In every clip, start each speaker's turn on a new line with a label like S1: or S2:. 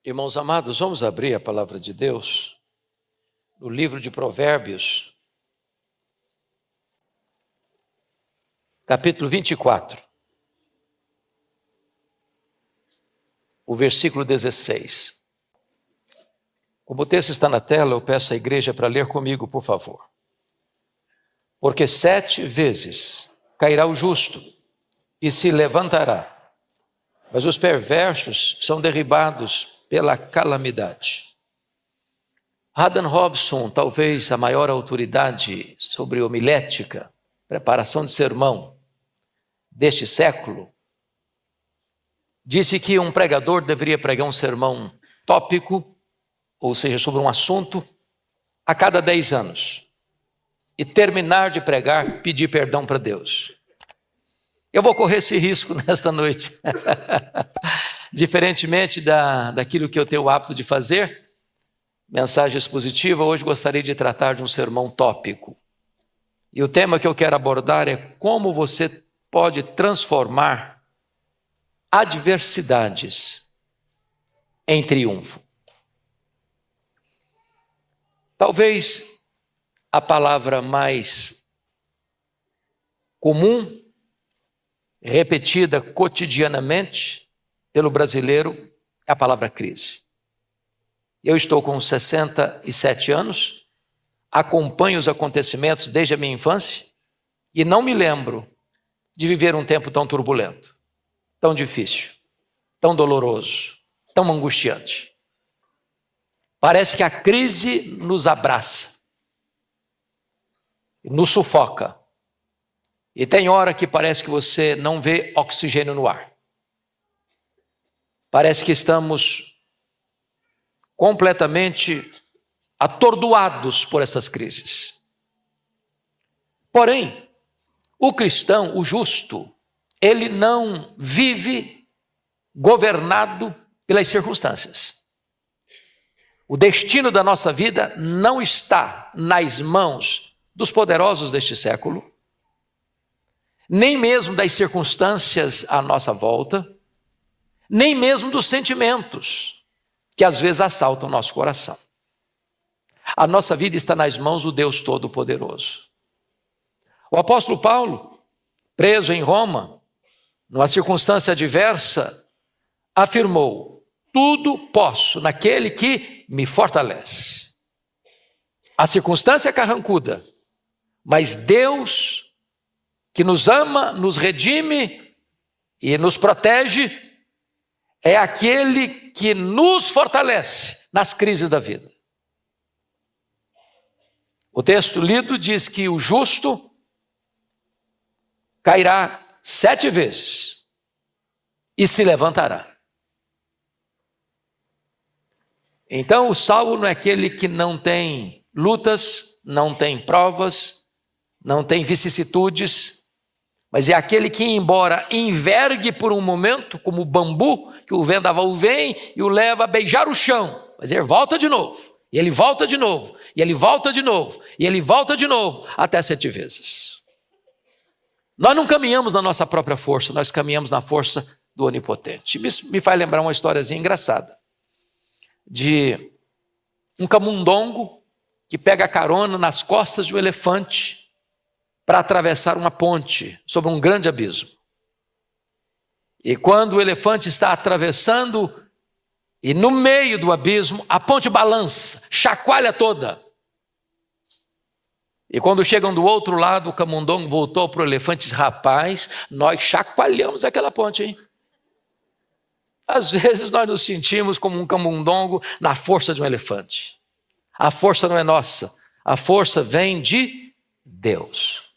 S1: Irmãos amados, vamos abrir a palavra de Deus no livro de Provérbios, capítulo 24, o versículo 16. Como o texto está na tela, eu peço à igreja para ler comigo, por favor. Porque 7 vezes cairá o justo e se levantará, mas os perversos são derribados pela calamidade. Haddon Robson, talvez a maior autoridade sobre homilética, preparação de sermão deste século, disse que um pregador deveria pregar um sermão tópico, ou seja, sobre um assunto, a cada 10 anos. E terminar de pregar, pedir perdão para Deus. Eu vou correr esse risco nesta noite. Diferentemente daquilo que eu tenho o hábito de fazer, mensagem expositiva, hoje gostaria de tratar de um sermão tópico. E o tema que eu quero abordar é como você pode transformar adversidades em triunfo. Talvez a palavra mais comum, repetida cotidianamente pelo brasileiro, é a palavra crise. Eu estou com 67 anos, acompanho os acontecimentos desde a minha infância e não me lembro de viver um tempo tão turbulento, tão difícil, tão doloroso, tão angustiante. Parece que a crise nos abraça, nos sufoca. E tem hora que parece que você não vê oxigênio no ar. Parece que estamos completamente atordoados por essas crises. Porém, o cristão, o justo, ele não vive governado pelas circunstâncias. O destino da nossa vida não está nas mãos dos poderosos deste século, nem mesmo das circunstâncias à nossa volta, nem mesmo dos sentimentos que às vezes assaltam o nosso coração. A nossa vida está nas mãos do Deus Todo-Poderoso. O apóstolo Paulo, preso em Roma, numa circunstância adversa, afirmou: tudo posso naquele que me fortalece. A circunstância é carrancuda, mas Deus, que nos ama, nos redime e nos protege, é aquele que nos fortalece nas crises da vida. O texto lido diz que o justo cairá 7 vezes e se levantará. Então o salvo não é aquele que não tem lutas, não tem provas, não tem vicissitudes, mas é aquele que, embora envergue por um momento, como o bambu, que o vendaval vem e o leva a beijar o chão, mas ele volta de novo, e ele volta de novo, e ele volta de novo, e ele volta de novo, até 7 vezes. Nós não caminhamos na nossa própria força, nós caminhamos na força do Onipotente. Me faz lembrar uma historiazinha engraçada, de um camundongo que pega carona nas costas de um elefante, para atravessar uma ponte sobre um grande abismo. E quando o elefante está atravessando, e no meio do abismo, a ponte balança, chacoalha toda. E quando chegam do outro lado, o camundongo voltou para o elefante e disse: rapaz, nós chacoalhamos aquela ponte, hein? Às vezes nós nos sentimos como um camundongo na força de um elefante. A força não é nossa, a força vem de Deus.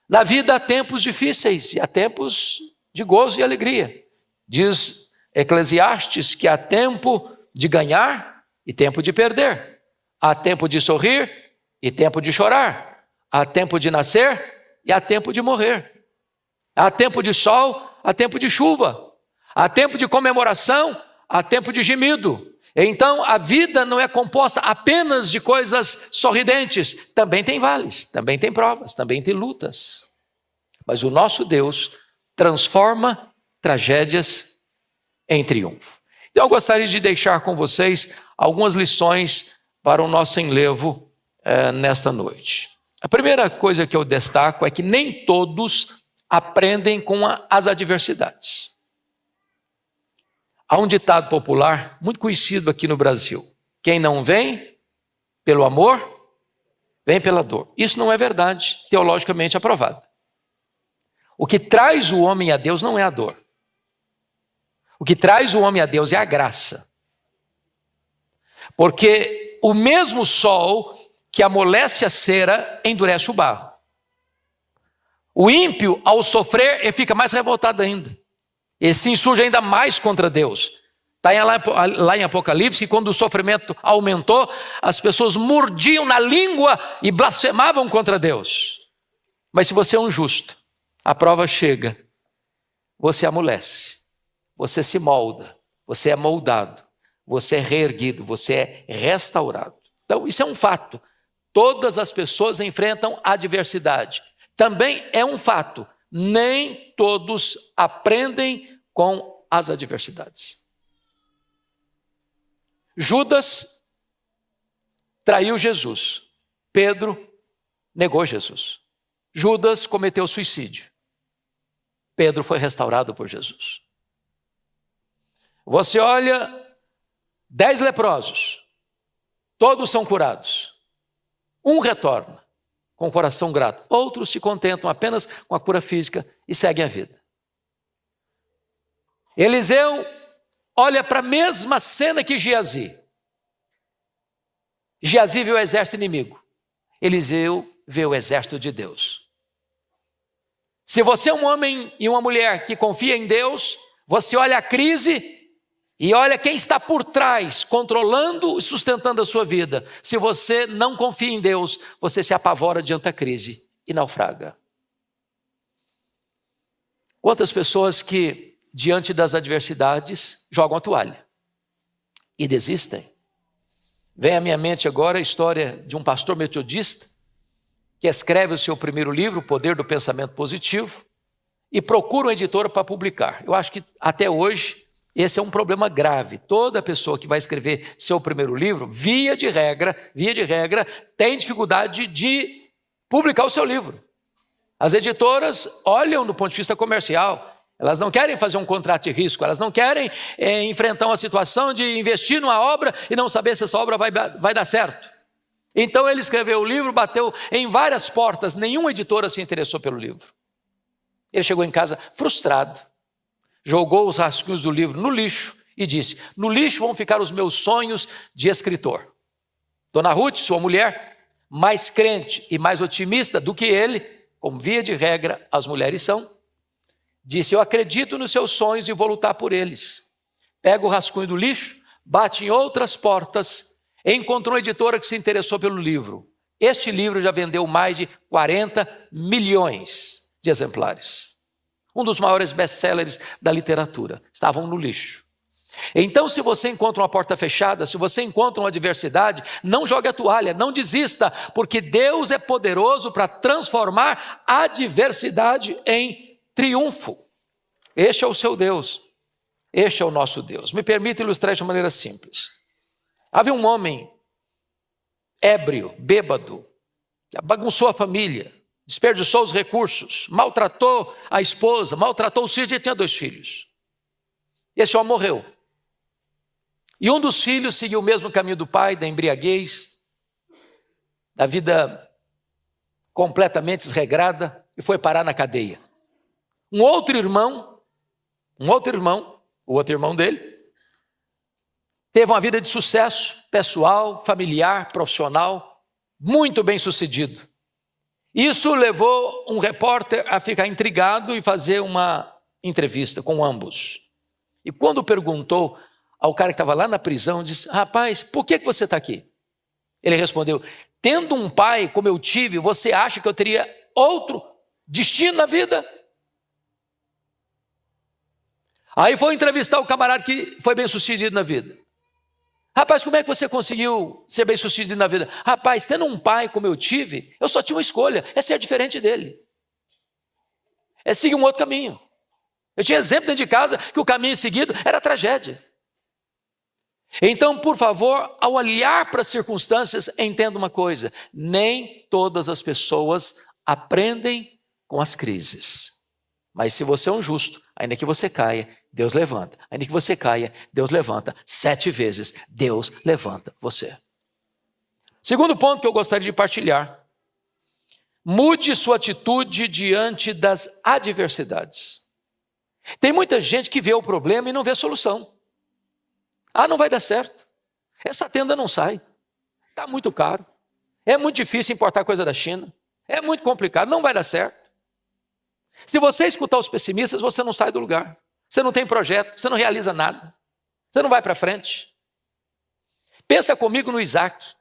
S1: Na vida há tempos difíceis e há tempos de gozo e alegria. Diz Eclesiastes que há tempo de ganhar e tempo de perder. Há tempo de sorrir e tempo de chorar. Há tempo de nascer e há tempo de morrer. Há tempo de sol, há tempo de chuva. Há tempo de comemoração, há tempo de gemido. Então a vida não é composta apenas de coisas sorridentes. Também tem vales, também tem provas, também tem lutas. Mas o nosso Deus transforma tragédias em triunfo. Eu gostaria de deixar com vocês algumas lições para o nosso enlevo nesta noite. A primeira coisa que eu destaco é que nem todos aprendem com as adversidades. Há um ditado popular muito conhecido aqui no Brasil: quem não vem pelo amor, vem pela dor. Isso não é verdade, teologicamente aprovado. O que traz o homem a Deus não é a dor. O que traz o homem a Deus é a graça. Porque o mesmo sol que amolece a cera endurece o barro. O ímpio, ao sofrer, ele fica mais revoltado ainda. Ele se insurge ainda mais contra Deus. Está lá em Apocalipse que quando o sofrimento aumentou, as pessoas mordiam na língua e blasfemavam contra Deus. Mas se você é um justo, a prova chega, você amolece, você se molda, você é moldado, você é reerguido, você é restaurado. Então isso é um fato. Todas as pessoas enfrentam adversidade. Também é um fato, nem todos aprendem com as adversidades. Judas traiu Jesus. Pedro negou Jesus. Judas cometeu suicídio. Pedro foi restaurado por Jesus. Você olha 10 leprosos, todos são curados. Um retorna com o coração grato. Outros se contentam apenas com a cura física e seguem a vida. Eliseu olha para a mesma cena que Geazi. Geazi vê o exército inimigo. Eliseu vê o exército de Deus. Se você é um homem e uma mulher que confia em Deus, você olha a crise e olha quem está por trás, controlando e sustentando a sua vida. Se você não confia em Deus, você se apavora diante da crise e naufraga. Quantas pessoas que, diante das adversidades, jogam a toalha e desistem? Vem à minha mente agora a história de um pastor metodista que escreve o seu primeiro livro, O Poder do Pensamento Positivo, e procura uma editora para publicar. Eu acho que até hoje esse é um problema grave. Toda pessoa que vai escrever seu primeiro livro, via de regra, tem dificuldade de publicar o seu livro. As editoras olham do ponto de vista comercial, elas não querem fazer um contrato de risco, elas não querem enfrentar uma situação de investir numa obra e não saber se essa obra vai dar certo. Então ele escreveu o livro, bateu em várias portas, nenhuma editora se interessou pelo livro. Ele chegou em casa frustrado, jogou os rascunhos do livro no lixo e disse: no lixo vão ficar os meus sonhos de escritor. Dona Ruth, sua mulher, mais crente e mais otimista do que ele, como via de regra as mulheres são, disse: eu acredito nos seus sonhos e vou lutar por eles. Pega o rascunho do lixo, bate em outras portas, encontrou uma editora que se interessou pelo livro. Este livro já vendeu mais de 40 milhões de exemplares. Um dos maiores best-sellers da literatura. Estavam no lixo. Então, se você encontra uma porta fechada, se você encontra uma adversidade, não jogue a toalha, não desista, porque Deus é poderoso para transformar a adversidade em triunfo. Este é o seu Deus. Este é o nosso Deus. Me permita ilustrar de uma maneira simples. Havia um homem ébrio, bêbado, que bagunçou a família, desperdiçou os recursos, maltratou a esposa, maltratou os filhos, e tinha 2 filhos. Esse homem morreu. E um dos filhos seguiu o mesmo caminho do pai, da embriaguez, da vida completamente desregrada, e foi parar na cadeia. O outro irmão dele, teve uma vida de sucesso pessoal, familiar, profissional, muito bem sucedido. Isso levou um repórter a ficar intrigado e fazer uma entrevista com ambos. E quando perguntou ao cara que estava lá na prisão, disse: rapaz, por que você está aqui? Ele respondeu: tendo um pai como eu tive, você acha que eu teria outro destino na vida? Aí foi entrevistar o camarada que foi bem sucedido na vida. Rapaz, como é que você conseguiu ser bem sucedido na vida? Rapaz, tendo um pai como eu tive, eu só tinha uma escolha, é ser diferente dele. É seguir um outro caminho. Eu tinha exemplo dentro de casa que o caminho seguido era tragédia. Então, por favor, ao olhar para as circunstâncias, entenda uma coisa: nem todas as pessoas aprendem com as crises. Mas se você é um justo, ainda que você caia, Deus levanta. Ainda que você caia, Deus levanta. 7 vezes, Deus levanta você. Segundo ponto que eu gostaria de partilhar: mude sua atitude diante das adversidades. Tem muita gente que vê o problema e não vê a solução. Ah, não vai dar certo. Essa tenda não sai. Está muito caro. É muito difícil importar coisa da China. É muito complicado, não vai dar certo. Se você escutar os pessimistas, você não sai do lugar. Você não tem projeto, você não realiza nada. Você não vai para frente. Pensa comigo no Isaac.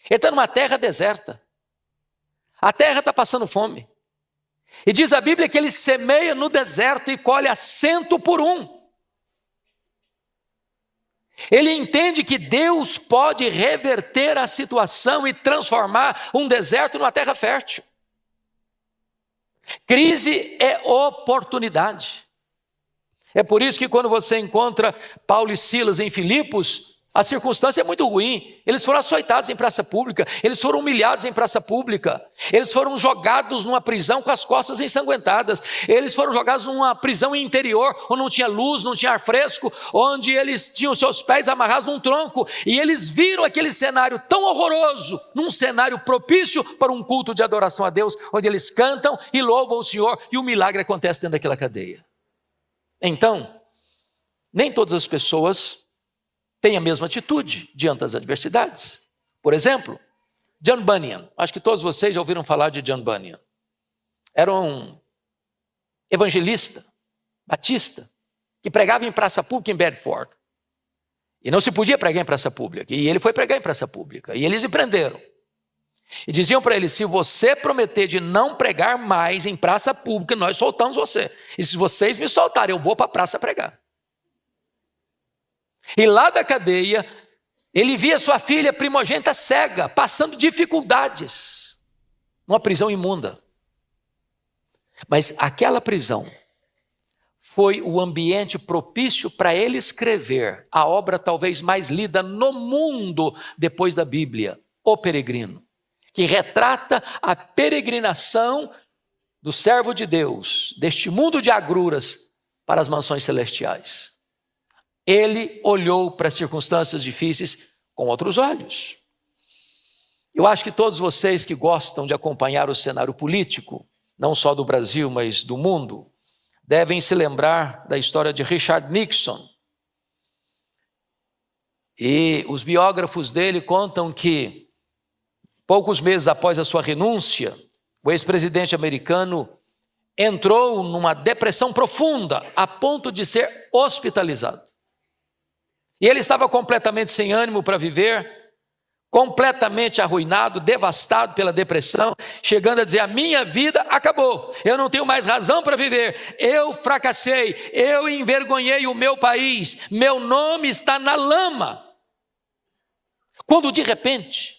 S1: Ele está numa terra deserta. A terra está passando fome. E diz a Bíblia que ele semeia no deserto e colhe a 100 por 1. Ele entende que Deus pode reverter a situação e transformar um deserto numa terra fértil. Crise é oportunidade. É por isso que quando você encontra Paulo e Silas em Filipos, a circunstância é muito ruim. Eles foram açoitados em praça pública, eles foram humilhados em praça pública, eles foram jogados numa prisão com as costas ensanguentadas, eles foram jogados numa prisão interior, onde não tinha luz, não tinha ar fresco, onde eles tinham seus pés amarrados num tronco, e eles viram aquele cenário tão horroroso, num cenário propício para um culto de adoração a Deus, onde eles cantam e louvam o Senhor, e o milagre acontece dentro daquela cadeia. Então, nem todas as pessoas têm a mesma atitude diante das adversidades. Por exemplo, John Bunyan. Acho que todos vocês já ouviram falar de John Bunyan. Era um evangelista, batista, que pregava em praça pública em Bedford. E não se podia pregar em praça pública. E ele foi pregar em praça pública. E eles o prenderam. E diziam para ele: se você prometer de não pregar mais em praça pública, nós soltamos você. E se vocês me soltarem, eu vou para a praça pregar. E lá da cadeia, ele via sua filha primogênita cega, passando dificuldades, numa prisão imunda. Mas aquela prisão foi o ambiente propício para ele escrever a obra talvez mais lida no mundo depois da Bíblia, O Peregrino, que retrata a peregrinação do servo de Deus, deste mundo de agruras, para as mansões celestiais. Ele olhou para as circunstâncias difíceis com outros olhos. Eu acho que todos vocês que gostam de acompanhar o cenário político, não só do Brasil, mas do mundo, devem se lembrar da história de Richard Nixon. E os biógrafos dele contam que, poucos meses após a sua renúncia, o ex-presidente americano entrou numa depressão profunda, a ponto de ser hospitalizado. E ele estava completamente sem ânimo para viver, completamente arruinado, devastado pela depressão, chegando a dizer: a minha vida acabou, eu não tenho mais razão para viver, eu fracassei, eu envergonhei o meu país, meu nome está na lama. Quando de repente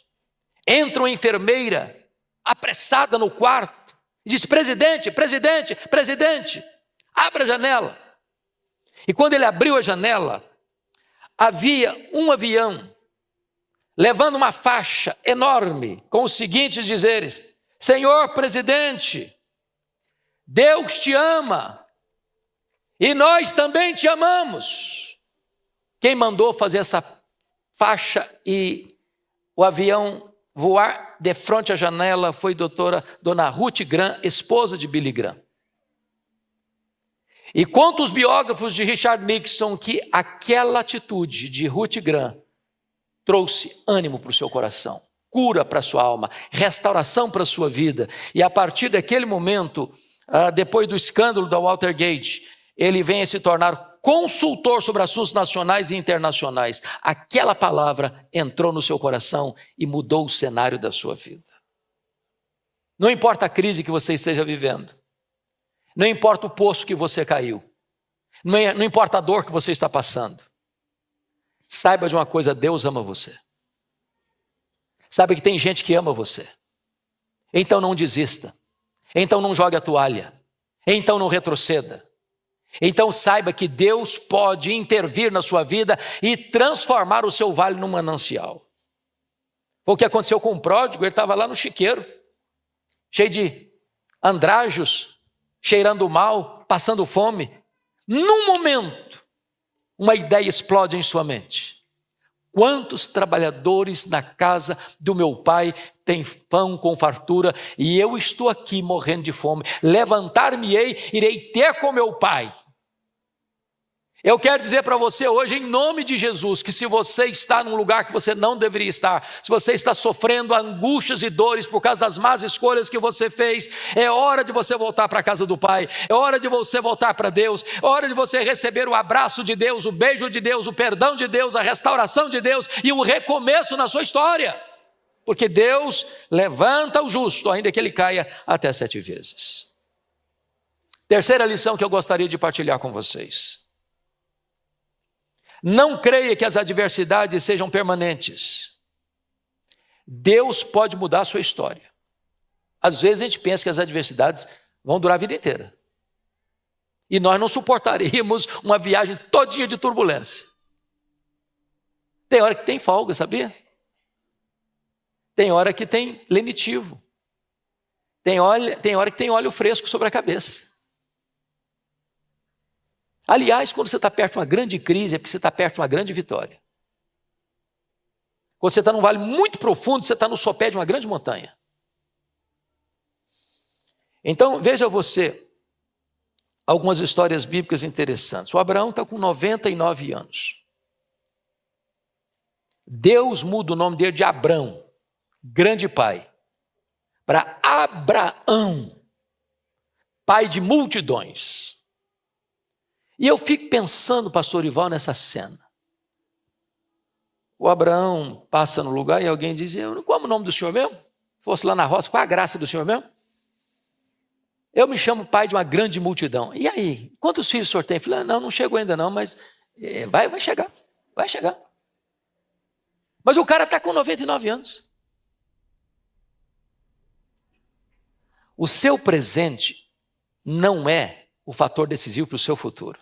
S1: entra uma enfermeira apressada no quarto e diz: presidente, presidente, presidente, abra a janela. E quando ele abriu a janela, havia um avião levando uma faixa enorme com os seguintes dizeres: Senhor presidente, Deus te ama e nós também te amamos. Quem mandou fazer essa faixa e o avião voar de frente à janela foi dona Ruth Graham, esposa de Billy Graham. E conta os biógrafos de Richard Nixon que aquela atitude de Ruth Graham trouxe ânimo para o seu coração, cura para a sua alma, restauração para a sua vida. E a partir daquele momento, depois do escândalo da Watergate, ele vem a se tornar consultor sobre assuntos nacionais e internacionais. Aquela palavra entrou no seu coração e mudou o cenário da sua vida. Não importa a crise que você esteja vivendo, não importa o poço que você caiu, não importa a dor que você está passando, saiba de uma coisa: Deus ama você. Sabe que tem gente que ama você. Então não desista, então não jogue a toalha, então não retroceda, Então saiba que Deus pode intervir na sua vida e transformar o seu vale num manancial. Foi o que aconteceu com o pródigo. Ele estava lá no chiqueiro, cheio de andrajos, cheirando mal, passando fome. Num momento, uma ideia explode em sua mente. Quantos trabalhadores na casa do meu pai têm pão com fartura e eu estou aqui morrendo de fome? Levantar-me-ei, irei ter com meu pai. Eu quero dizer para você hoje, em nome de Jesus, que se você está num lugar que você não deveria estar, se você está sofrendo angústias e dores por causa das más escolhas que você fez, é hora de você voltar para a casa do Pai, é hora de você voltar para Deus, é hora de você receber o abraço de Deus, o beijo de Deus, o perdão de Deus, a restauração de Deus e um recomeço na sua história. Porque Deus levanta o justo, ainda que ele caia até 7 vezes. Terceira lição que eu gostaria de partilhar com vocês. Não creia que as adversidades sejam permanentes. Deus pode mudar a sua história. Às vezes a gente pensa que as adversidades vão durar a vida inteira. E nós não suportaríamos uma viagem todinha de turbulência. Tem hora que tem folga, sabia? Tem hora que tem lenitivo. Tem hora que tem óleo fresco sobre a cabeça. Aliás, quando você está perto de uma grande crise, é porque você está perto de uma grande vitória. Quando você está num vale muito profundo, você está no sopé de uma grande montanha. Então, veja você, algumas histórias bíblicas interessantes. O Abraão está com 99 anos. Deus muda o nome dele de Abrão, grande pai, para Abraão, pai de multidões. E eu fico pensando, pastor Ival, nessa cena. O Abraão passa no lugar e alguém diz, como é o nome do senhor mesmo? Fosse lá na roça, qual a graça do senhor mesmo? Eu me chamo pai de uma grande multidão. E aí, quantos filhos o senhor tem? Eu falei, não chegou ainda não, mas vai chegar, vai chegar. Mas o cara está com 99 anos. O seu presente não é o fator decisivo para o seu futuro.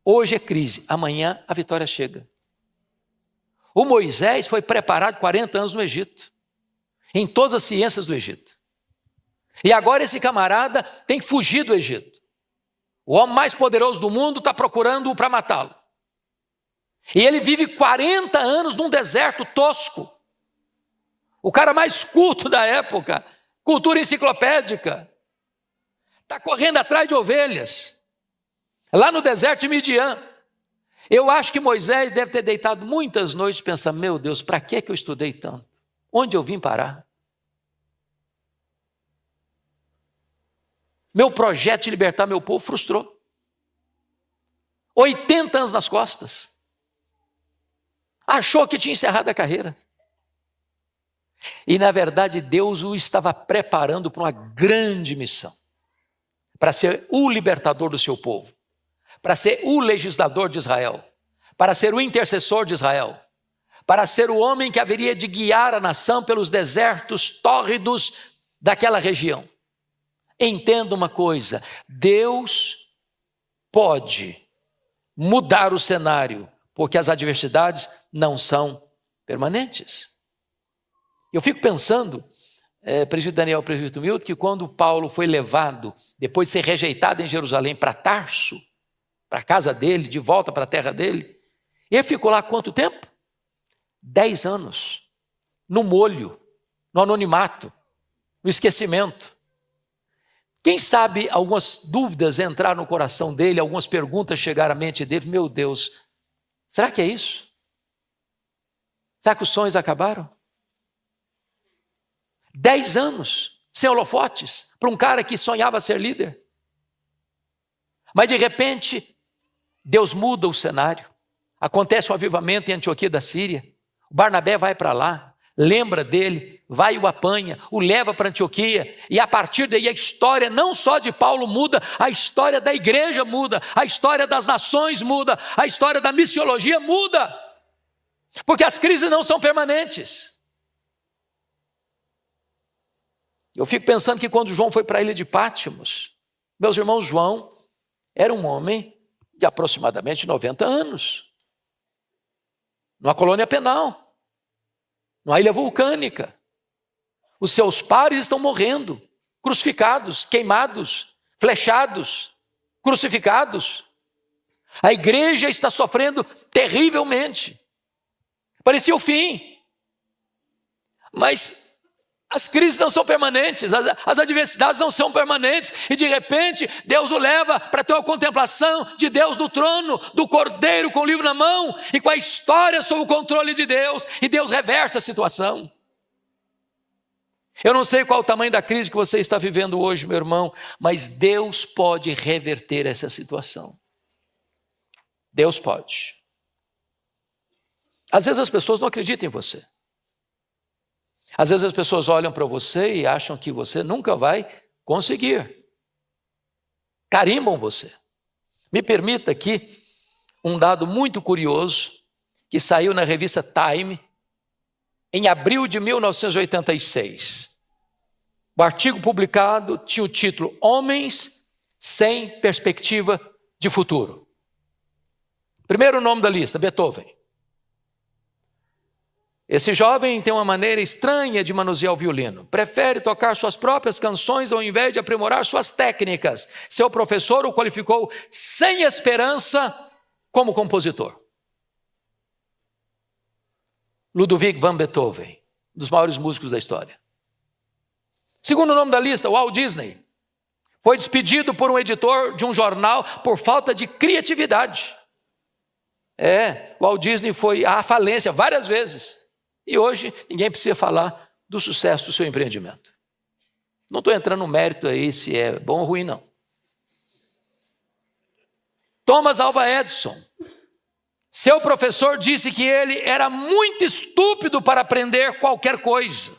S1: Hoje é crise, amanhã a vitória chega. O Moisés foi preparado 40 anos no Egito, em todas as ciências do Egito. E agora esse camarada tem que fugir do Egito. O homem mais poderoso do mundo está procurando-o para matá-lo. E ele vive 40 anos num deserto tosco. O cara mais culto da época, cultura enciclopédica, está correndo atrás de ovelhas, lá no deserto de Midian. Eu acho que Moisés deve ter deitado muitas noites pensando, meu Deus, para que eu estudei tanto? Onde eu vim parar? Meu projeto de libertar meu povo frustrou. 80 anos nas costas. Achou que tinha encerrado a carreira. E na verdade Deus o estava preparando para uma grande missão. Para ser o libertador do seu povo. Para ser o legislador de Israel. Para ser o intercessor de Israel. Para ser o homem que haveria de guiar a nação pelos desertos tórridos daquela região. Entenda uma coisa, Deus pode mudar o cenário, porque as adversidades não são permanentes. Eu fico pensando, presbítero Daniel, presbítero Milton, que quando Paulo foi levado, depois de ser rejeitado em Jerusalém, para Tarso, para a casa dele, de volta para a terra dele, ele ficou lá quanto tempo? 10 anos, no molho, no anonimato, no esquecimento. Quem sabe algumas dúvidas entraram no coração dele, algumas perguntas chegaram à mente dele. Meu Deus, será que é isso? Será que os sonhos acabaram? 10 anos sem holofotes para um cara que sonhava ser líder. Mas de repente, Deus muda o cenário. Acontece um avivamento em Antioquia da Síria. O Barnabé vai para lá, lembra dele, vai e o apanha, o leva para Antioquia, e a partir daí a história não só de Paulo muda, a história da igreja muda, a história das nações muda, a história da missiologia muda, porque as crises não são permanentes. Eu fico pensando que quando João foi para a ilha de Pátimos, meus irmãos, João era um homem de aproximadamente 90 anos, numa colônia penal, numa ilha vulcânica. Os seus pares estão morrendo, crucificados, queimados, flechados, crucificados. A igreja está sofrendo terrivelmente. Parecia o fim. Mas as crises não são permanentes, as adversidades não são permanentes, e de repente Deus o leva para ter uma contemplação de Deus no trono, do Cordeiro com o livro na mão, e com a história sob o controle de Deus, e Deus reverte a situação. Eu não sei qual o tamanho da crise que você está vivendo hoje, meu irmão, mas Deus pode reverter essa situação. Deus pode. Às vezes as pessoas não acreditam em você. Às vezes as pessoas olham para você e acham que você nunca vai conseguir. Carimbam você. Me permita aqui um dado muito curioso que saiu na revista Time em abril de 1986. O artigo publicado tinha o título Homens sem perspectiva de futuro. Primeiro nome da lista, Beethoven. Esse jovem tem uma maneira estranha de manusear o violino. Prefere tocar suas próprias canções ao invés de aprimorar suas técnicas. Seu professor o qualificou sem esperança como compositor. Ludwig van Beethoven, um dos maiores músicos da história. Segundo nome da lista, Walt Disney. Foi despedido por um editor de um jornal por falta de criatividade. Walt Disney foi à falência várias vezes. E hoje ninguém precisa falar do sucesso do seu empreendimento. Não estou entrando no mérito aí se é bom ou ruim, não. Thomas Alva Edison. Seu professor disse que ele era muito estúpido para aprender qualquer coisa.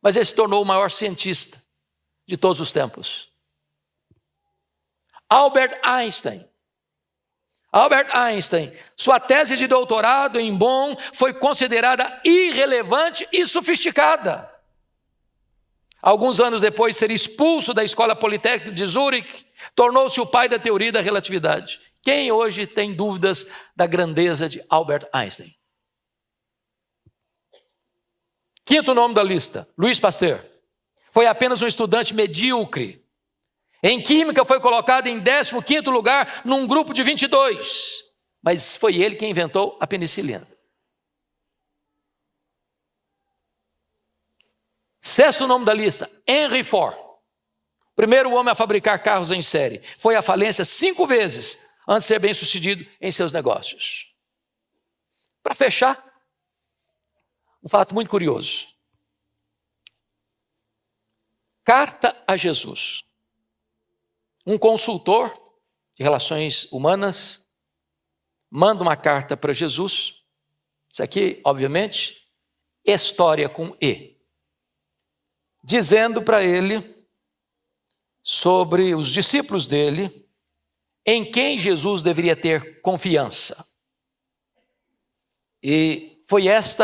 S1: Mas ele se tornou o maior cientista de todos os tempos. Albert Einstein. Albert Einstein, sua tese de doutorado em Bonn foi considerada irrelevante e sofisticada. Alguns anos depois de ser expulso da Escola Politécnica de Zurique, tornou-se o pai da teoria da relatividade. Quem hoje tem dúvidas da grandeza de Albert Einstein? Quinto nome da lista, Louis Pasteur. Foi apenas um estudante medíocre. Em química foi colocado em 15º lugar num grupo de 22. Mas foi ele quem inventou a penicilina. Sexto nome da lista, Henry Ford. Primeiro homem a fabricar carros em série. Foi à falência 5 vezes antes de ser bem sucedido em seus negócios. Para fechar, um fato muito curioso. Carta a Jesus. Um consultor de relações humanas manda uma carta para Jesus. Isso aqui, obviamente, história com E. Dizendo para ele sobre os discípulos dele, em quem Jesus deveria ter confiança. E foi esse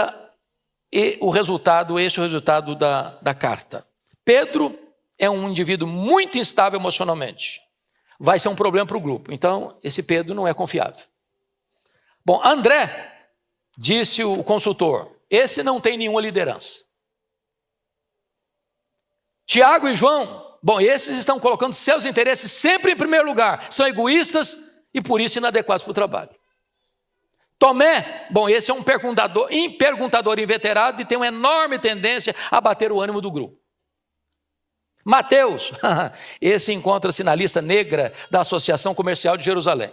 S1: o resultado da carta. Pedro é um indivíduo muito instável emocionalmente. Vai ser um problema para o grupo. Então, esse Pedro não é confiável. Bom, André, disse o consultor, esse não tem nenhuma liderança. Tiago e João, bom, esses estão colocando seus interesses sempre em primeiro lugar. São egoístas e por isso inadequados para o trabalho. Tomé, bom, esse é um perguntador inveterado e tem uma enorme tendência a bater o ânimo do grupo. Mateus, esse encontra-se na lista negra da Associação Comercial de Jerusalém.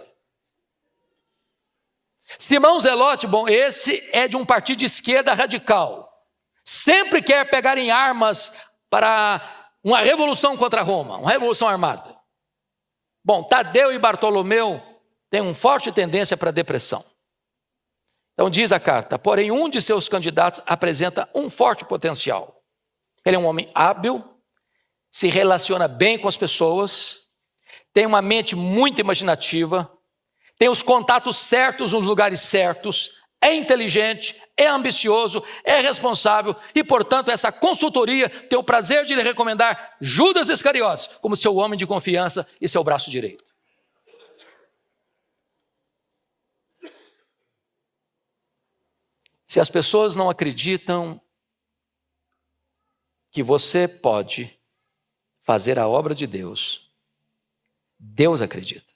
S1: Simão Zelote, bom, esse é de um partido de esquerda radical. Sempre quer pegar em armas para uma revolução contra Roma, uma revolução armada. Bom, Tadeu e Bartolomeu têm uma forte tendência para a depressão. Então diz a carta, porém um de seus candidatos apresenta um forte potencial. Ele é um homem hábil, se relaciona bem com as pessoas, tem uma mente muito imaginativa, tem os contatos certos nos lugares certos, é inteligente, é ambicioso, é responsável e, portanto, essa consultoria tem o prazer de lhe recomendar Judas Iscariotes como seu homem de confiança e seu braço direito. Se as pessoas não acreditam que você pode fazer a obra de Deus, Deus acredita.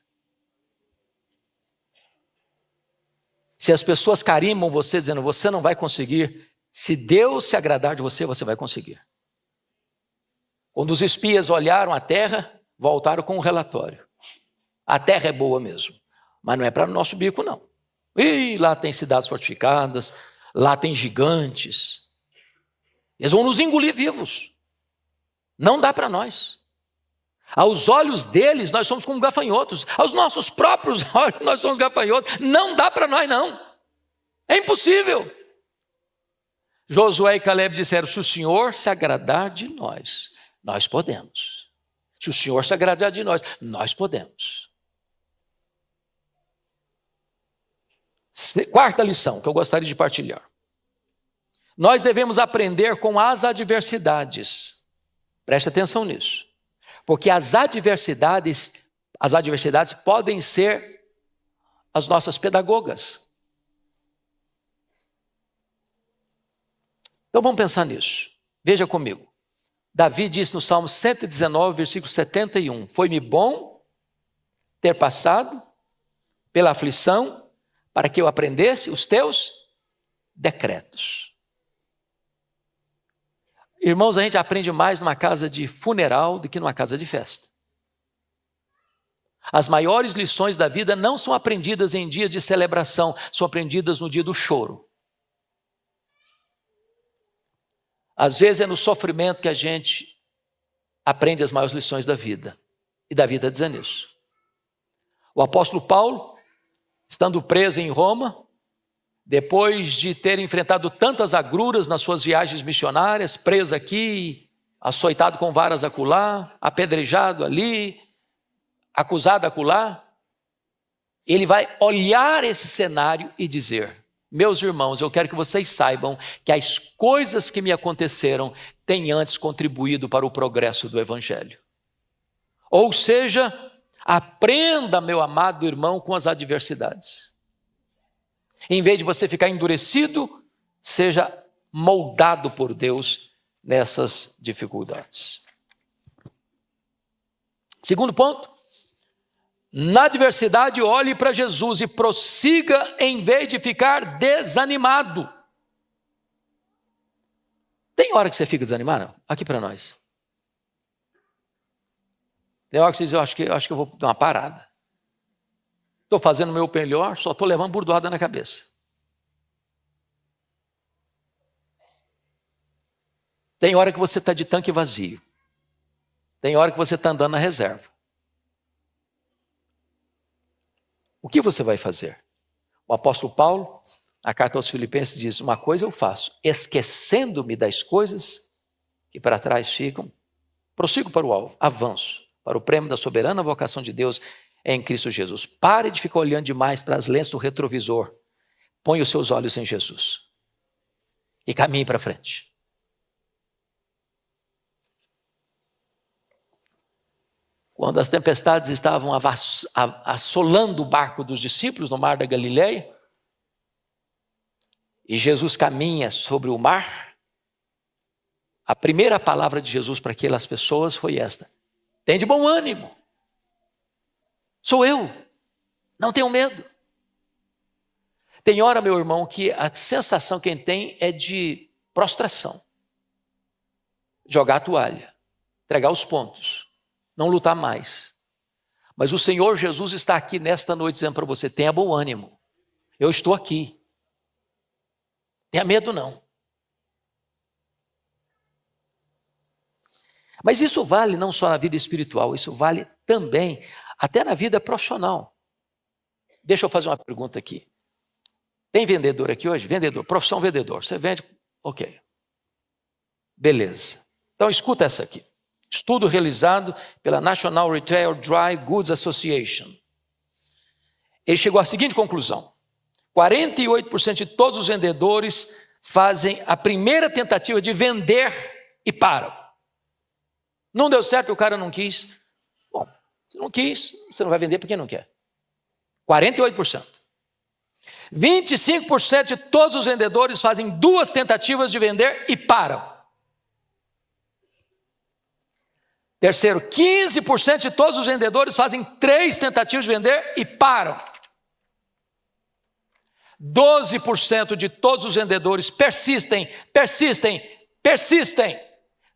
S1: Se as pessoas carimbam você dizendo, você não vai conseguir, se Deus se agradar de você, você vai conseguir. Quando os espias olharam a terra, voltaram com um relatório. A terra é boa mesmo, mas não é para o nosso bico, não. E lá tem cidades fortificadas, lá tem gigantes. Eles vão nos engolir vivos. Não dá para nós. Aos olhos deles, nós somos como gafanhotos. Aos nossos próprios olhos, nós somos gafanhotos. Não dá para nós, não. É impossível. Josué e Caleb disseram, se o Senhor se agradar de nós, nós podemos. Se o Senhor se agradar de nós, nós podemos. Quarta lição que eu gostaria de partilhar. Nós devemos aprender com as adversidades. Preste atenção nisso. Porque as adversidades podem ser as nossas pedagogas. Então vamos pensar nisso. Veja comigo. Davi disse no Salmo 119, versículo 71, foi-me bom ter passado pela aflição para que eu aprendesse os teus decretos. Irmãos, a gente aprende mais numa casa de funeral do que numa casa de festa. As maiores lições da vida não são aprendidas em dias de celebração, são aprendidas no dia do choro. Às vezes é no sofrimento que a gente aprende as maiores lições da vida. E Davi está dizendo isso. O apóstolo Paulo, estando preso em Roma, depois de ter enfrentado tantas agruras nas suas viagens missionárias, preso aqui, açoitado com varas acolá, apedrejado ali, acusado acolá, ele vai olhar esse cenário e dizer, meus irmãos, eu quero que vocês saibam que as coisas que me aconteceram têm antes contribuído para o progresso do Evangelho. Ou seja, aprenda, meu amado irmão, com as adversidades. Em vez de você ficar endurecido, seja moldado por Deus nessas dificuldades. Segundo ponto, na adversidade olhe para Jesus e prossiga em vez de ficar desanimado. Tem hora que você fica desanimado? Aqui para nós. Tem hora que você diz, eu acho que eu vou dar uma parada. Estou fazendo o meu melhor, só estou levando burdoada na cabeça. Tem hora que você está de tanque vazio. Tem hora que você está andando na reserva. O que você vai fazer? O apóstolo Paulo, na carta aos Filipenses, diz, uma coisa eu faço, esquecendo-me das coisas que para trás ficam, prossigo para o alvo, avanço, para o prêmio da soberana vocação de Deus em Cristo Jesus. Pare de ficar olhando demais para as lentes do retrovisor. Põe os seus olhos em Jesus. E caminhe para frente. Quando as tempestades estavam assolando o barco dos discípulos no mar da Galileia, e Jesus caminha sobre o mar, a primeira palavra de Jesus para aquelas pessoas foi esta: tem de bom ânimo. Sou eu, não tenho medo. Tem hora, meu irmão, que a sensação que a gente tem é de prostração. Jogar a toalha, entregar os pontos, não lutar mais. Mas o Senhor Jesus está aqui nesta noite dizendo para você, tenha bom ânimo. Eu estou aqui. Tenha medo não. Mas isso vale não só na vida espiritual, isso vale também até na vida profissional. Deixa eu fazer uma pergunta aqui. Tem vendedor aqui hoje? Vendedor, profissão vendedor. Você vende? Ok. Beleza. Então escuta essa aqui. Estudo realizado pela National Retail Dry Goods Association. Ele chegou à seguinte conclusão. 48% de todos os vendedores fazem a primeira tentativa de vender e param. Não deu certo, o cara não quis. Bom, se não quis, você não vai vender porque não quer. 48%. 25% de todos os vendedores fazem 2 tentativas de vender e param. Terceiro, 15% de todos os vendedores fazem 3 tentativas de vender e param. 12% de todos os vendedores persistem.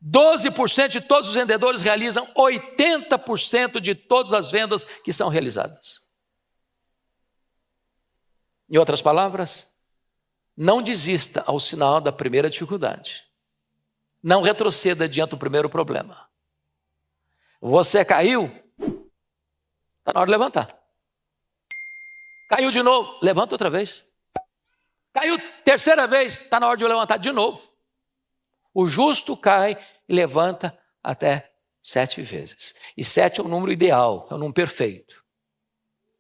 S1: 12% de todos os vendedores realizam 80% de todas as vendas que são realizadas. Em outras palavras, não desista ao sinal da primeira dificuldade. Não retroceda diante do primeiro problema. Você caiu, está na hora de levantar. Caiu de novo, levanta outra vez. Caiu terceira vez, está na hora de eu levantar de novo. O justo cai e levanta até 7 vezes. E 7 é o número ideal, é o número perfeito.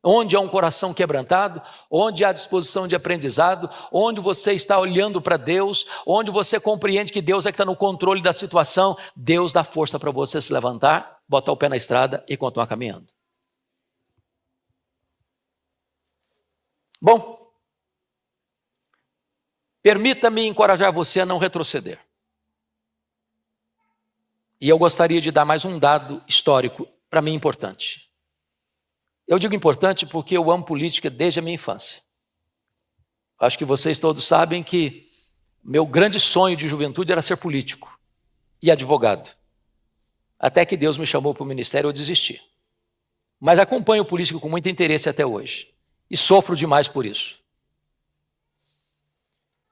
S1: Onde há um coração quebrantado, onde há disposição de aprendizado, onde você está olhando para Deus, onde você compreende que Deus é que está no controle da situação, Deus dá força para você se levantar, botar o pé na estrada e continuar caminhando. Bom, permita-me encorajar você a não retroceder. E eu gostaria de dar mais um dado histórico, para mim importante. Eu digo importante porque eu amo política desde a minha infância. Acho que vocês todos sabem que meu grande sonho de juventude era ser político e advogado. Até que Deus me chamou para o ministério, eu desisti. Mas acompanho o político com muito interesse até hoje. E sofro demais por isso.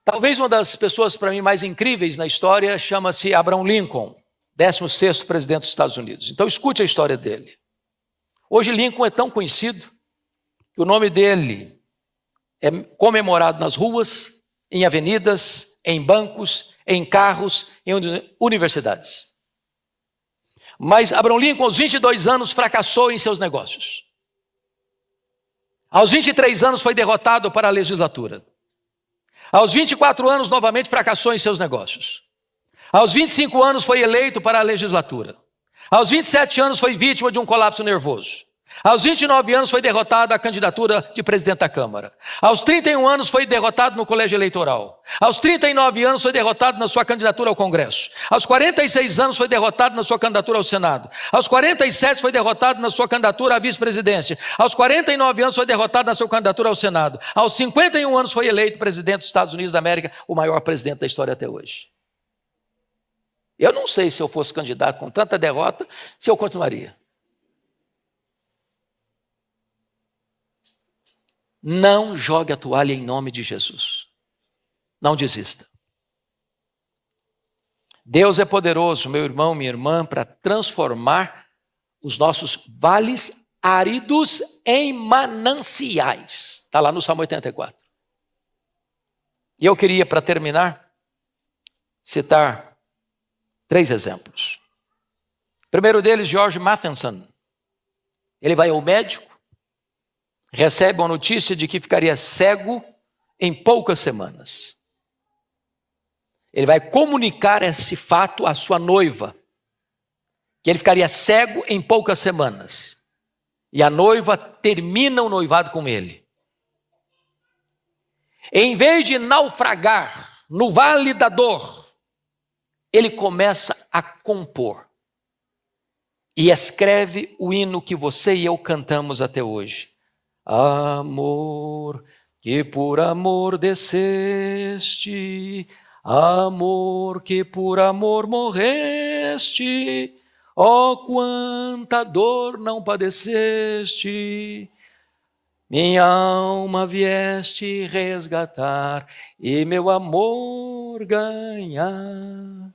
S1: Talvez uma das pessoas para mim mais incríveis na história chama-se Abraham Lincoln, 16º presidente dos Estados Unidos. Então escute a história dele. Hoje Lincoln é tão conhecido que o nome dele é comemorado nas ruas, em avenidas, em bancos, em carros, em universidades. Mas Abraham Lincoln, aos 22 anos, fracassou em seus negócios. Aos 23 anos foi derrotado para a legislatura. Aos 24 anos, novamente fracassou em seus negócios. Aos 25 anos foi eleito para a legislatura. Aos 27 anos foi vítima de um colapso nervoso. Aos 29 anos foi derrotado à candidatura de presidente da Câmara. Aos 31 anos foi derrotado no colégio eleitoral. Aos 39 anos foi derrotado na sua candidatura ao Congresso. Aos 46 anos foi derrotado na sua candidatura ao Senado. Aos 47 foi derrotado na sua candidatura à vice-presidência. Aos 49 anos foi derrotado na sua candidatura ao Senado. Aos 51 anos foi eleito presidente dos Estados Unidos da América, o maior presidente da história até hoje. Eu não sei se eu fosse candidato com tanta derrota, se eu continuaria. Não jogue a toalha em nome de Jesus. Não desista. Deus é poderoso, meu irmão, minha irmã, para transformar os nossos vales áridos em mananciais. Está lá no Salmo 84. E eu queria, para terminar, citar 3 exemplos. O primeiro deles, George Matheson. Ele vai ao médico, recebe a notícia de que ficaria cego em poucas semanas. Ele vai comunicar esse fato à sua noiva, que ele ficaria cego em poucas semanas. E a noiva termina o noivado com ele. Em vez de naufragar no vale da dor, ele começa a compor e escreve o hino que você e eu cantamos até hoje. Amor, que por amor desceste, amor, que por amor morreste, ó quanta dor não padeceste, minha alma vieste resgatar e meu amor ganhar.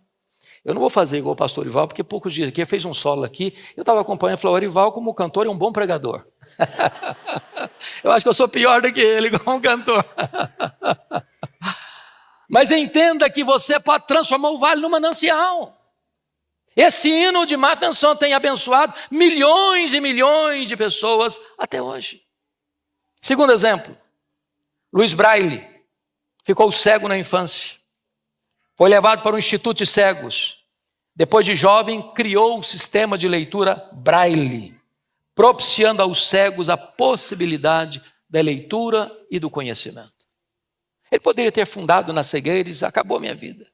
S1: Eu não vou fazer igual o pastor Orival, porque poucos dias aqui, ele fez um solo aqui, eu estava acompanhando e falei, Orival como cantor é um bom pregador. Eu acho que eu sou pior do que ele como cantor. Mas entenda que você pode transformar o vale num manancial. Esse hino de Matheson tem abençoado milhões e milhões de pessoas até hoje. Segundo exemplo, Louis Braille ficou cego na infância. Foi levado para um instituto de cegos. Depois de jovem, criou o sistema de leitura Braille, propiciando aos cegos a possibilidade da leitura e do conhecimento. Ele poderia ter fundado na cegueira e dizer, acabou a minha vida.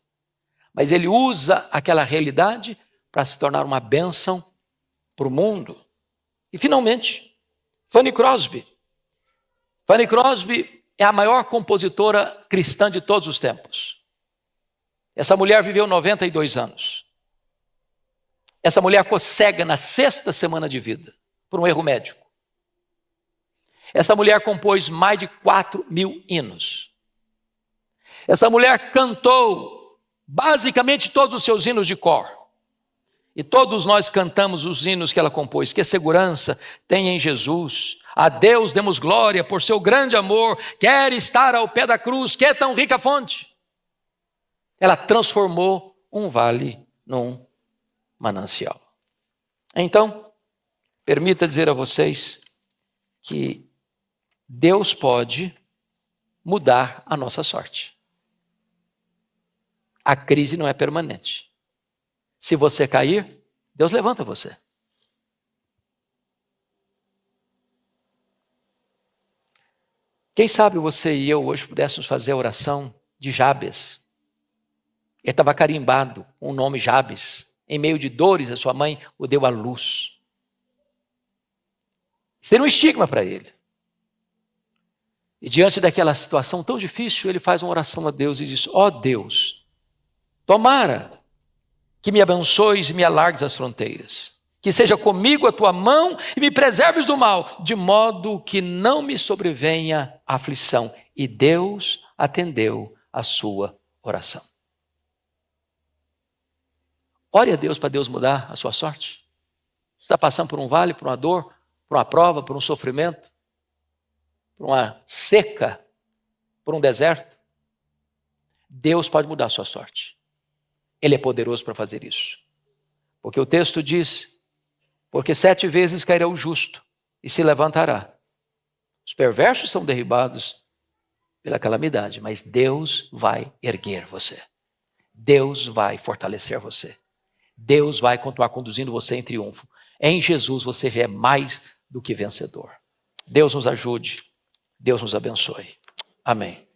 S1: Mas ele usa aquela realidade para se tornar uma bênção para o mundo. E finalmente, Fanny Crosby. Fanny Crosby é a maior compositora cristã de todos os tempos. Essa mulher viveu 92 anos. Essa mulher ficou cega na 6ª semana de vida, por um erro médico. Essa mulher compôs mais de 4.000 hinos. Essa mulher cantou basicamente todos os seus hinos de cor. E todos nós cantamos os hinos que ela compôs. Que segurança tem em Jesus. A Deus demos glória por seu grande amor. Quer estar ao pé da cruz, que é tão rica fonte. Ela transformou um vale num manancial. Então, permita dizer a vocês que Deus pode mudar a nossa sorte. A crise não é permanente. Se você cair, Deus levanta você. Quem sabe você e eu hoje pudéssemos fazer a oração de Jabes. Ele estava carimbado com o nome Jabes. Em meio de dores, a sua mãe o deu à luz. Seria um estigma para ele. E diante daquela situação tão difícil, ele faz uma oração a Deus e diz, ó Deus, tomara que me abençoes e me alargues as fronteiras, que seja comigo a tua mão e me preserves do mal, de modo que não me sobrevenha aflição. E Deus atendeu a sua oração. Ore a Deus para Deus mudar a sua sorte. Você está passando por um vale, por uma dor, por uma prova, por um sofrimento, por uma seca, por um deserto. Deus pode mudar a sua sorte. Ele é poderoso para fazer isso. Porque o texto diz, porque 7 vezes cairá o justo e se levantará. Os perversos são derribados pela calamidade, mas Deus vai erguer você. Deus vai fortalecer você. Deus vai continuar conduzindo você em triunfo. Em Jesus você é mais do que vencedor. Deus nos ajude. Deus nos abençoe. Amém.